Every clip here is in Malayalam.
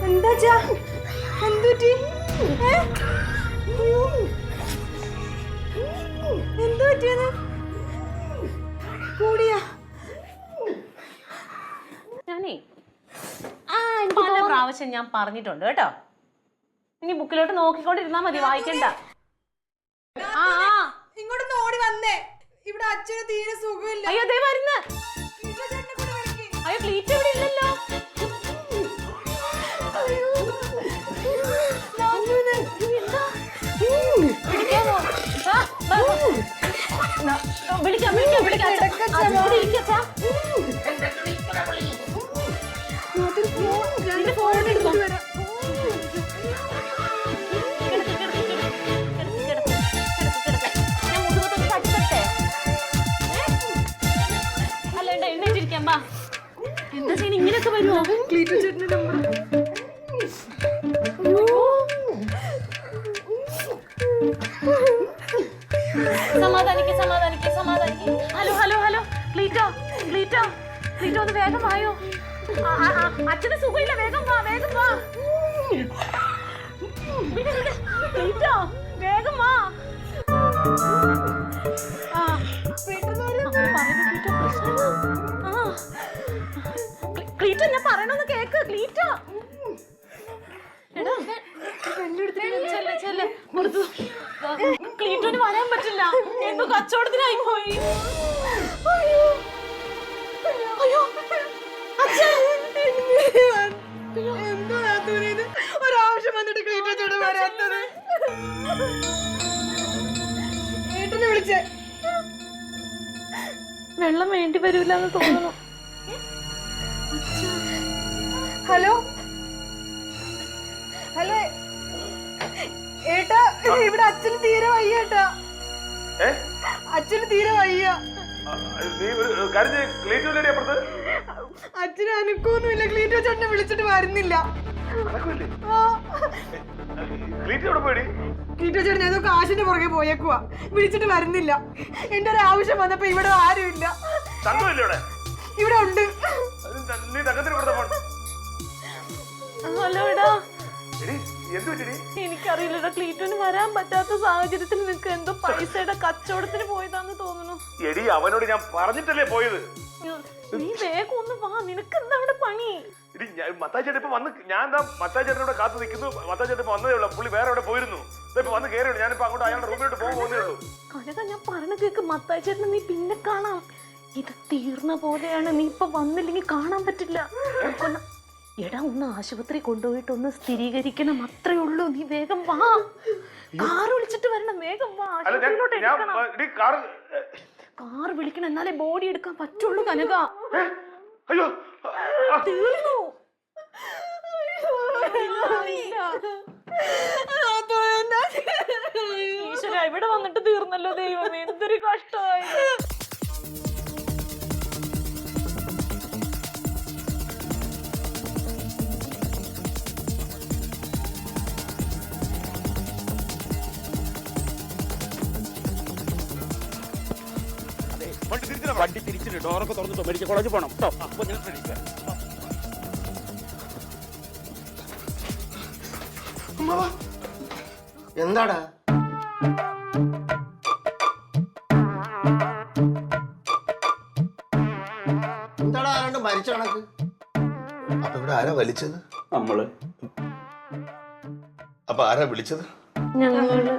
എന്താ എന്തുറ്റി എന്തു പറ്റിയത് കൂടിയാ ഞാനേ പല പ്രാവശ്യം ഞാൻ പറഞ്ഞിട്ടുണ്ട് കേട്ടോ. ഇനി ബുക്കിലോട്ട് നോക്കിക്കൊണ്ടിരുന്നാ മതി, വായിക്കണ്ട. ഇങ്ങോട്ടൊന്ന് ഓടി വന്നേ, ഇവിടെ അച്ഛന് തീരെ സുഖമില്ല. അയ്യോ ദേ വരുന്ന. അയ്യോ ക്ലീറ്റ് ഇവിടെ ഇല്ലല്ലോ. വിളിക്കാം വിളിക്കാം വിളിക്കാം. അല്ലേണ്ട എഴുന്നേറ്റിരിക്കാം. ബാ, എന്താ ചെയ്യുന്നത്? ഇങ്ങനെയൊക്കെ വരുമോ? ക്ലീറ്റോ ചേട്ടന്റെ നമ്പർ. സമാധാനിക്ക് സമാധാനിക്ക് സമാധാനിക്ക്. ഹലോ ഹലോ ഹലോ ക്ലീറ്റോ ക്ലീറ്റോ ക്ലീറ്റോ ഒന്ന് വേഗം വായോ. അച്ഛന് സുഖമില്ല, വേഗം വാ വേഗം വാ. ക്ലീറ്റോ വേഗം വാ. ക്ലീറ്റോ ഞാൻ പറയണൊന്ന് കേക്ക്. ക്ലീറ്റോ ക്ലീറ്റോന് വരാൻ പറ്റില്ല, എന്തോ കച്ചവടത്തിനായി പോയി. ഒരാവശ്യം വന്നിട്ട് ക്ലീറ്റോ ചേട്ടൻ വരാത്തത്. ഏട്ടനെ വിളിച്ചേ. വെള്ളം വേണ്ടി വരൂലെന്ന് തോന്നുന്നു. ഹലോ ഹലോ ഏട്ടാ, ഇവിടെ അച്ഛന് തീരെ വയ്യ. ഏട്ടാ അച്ഛന് തീരെ വയ്യ. അച്ഛന് അനക്കൊന്നുമില്ല. ക്ലീറ്റോ ചേട്ടനെ വിളിച്ചിട്ട് വരുന്നില്ല. ക്ലീറ്റോ ചേട്ടൻ ഏതോ കാശിന്റെ പുറകെ പോയേക്കുവാ, വിളിച്ചിട്ട് വരുന്നില്ല. എന്റെ ഒരു ആവശ്യം വന്നപ്പോ ഇവിടെ ആരുമില്ല. ഇവിടെ ഉണ്ട്. ഹലോ എടാ, എനിക്കറിയില്ലടാ. ക്ലീറ്റോന് വരാൻ പറ്റാത്ത സാഹചര്യത്തിൽ നിനക്ക് എന്തോ പൈസയുടെ കച്ചവടത്തിന് പോയതാന്ന് തോന്നുന്നു. എടി അവനോട് ഞാൻ പറഞ്ഞിട്ടല്ലേ പോയത്. നീ വേഗം ഒന്ന് വാ, നിനക്ക് എന്താ അവിടെ പണി? ഇടി മത്തായി ചേട്ടൻ ഇപ്പൊ വന്ന്, ഞാൻ എന്താ മത്തായി ചേട്ടനോട് കാത്തു നിൽക്കുന്നു. മത്തായി ചേട്ടൻ വന്നതേ ഉള്ളൂ, പുള്ളി വേറെ എവിടെ പോയിരുന്നു. ഇപ്പൊ വന്ന് കയറിയുള്ളൂ. ഞാനിപ്പോ അങ്ങോട്ട് അയാളുടെ റൂമിലോട്ട് പോകുന്നേ ഉള്ളൂ. കനക ഞാൻ പറഞ്ഞ കേക്ക്, മത്തായി ചേട്ടനെ നീ പിന്നെ കാണാം. ഇത് തീർന്ന പോലെയാണ്, നീ ഇപ്പൊ വന്നില്ലെങ്കിൽ കാണാൻ പറ്റില്ല. എടാ ഒന്ന് ആശുപത്രി കൊണ്ടുപോയിട്ട് ഒന്ന് സ്ഥിരീകരിക്കണം, അത്രേ ഉള്ളൂ. നീ വേഗം വാ, കാർ വിളിച്ചിട്ട് വരണം. വേഗം വാ, കാർ വിളിക്കണം, എന്നാലേ ബോഡി എടുക്കാൻ പറ്റുള്ളൂ. കനക അയ്യോ തീർന്നു. ഈശ്വര, ഇവിടെ വന്നിട്ട് തീർന്നല്ലോ. ദൈവമേ, എന്തൊരു കഷ്ടമായി. വണ്ടി തിരിച്ചിട്ട് ഡോറൊക്കെ തുറന്നിട്ടോ, മെഡിക്കൽ കോളേജിൽ പോകണം കേട്ടോ. അപ്പൊ ഞാൻ എന്താടാ എന്താടാ ആരാണ്ട് മരിച്ച കണക്ക്? അപ്പൊ ഇവിടെ ആരാ വലിച്ചത്? നമ്മള്. അപ്പൊ ആരാ വിളിച്ചത്? ഞങ്ങള്.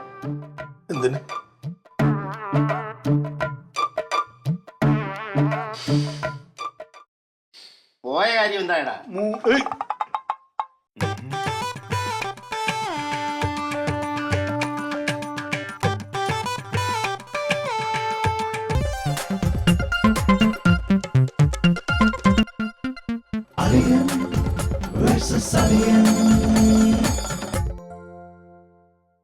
എന്തിന്? പോയ കാര്യം എന്താടാ?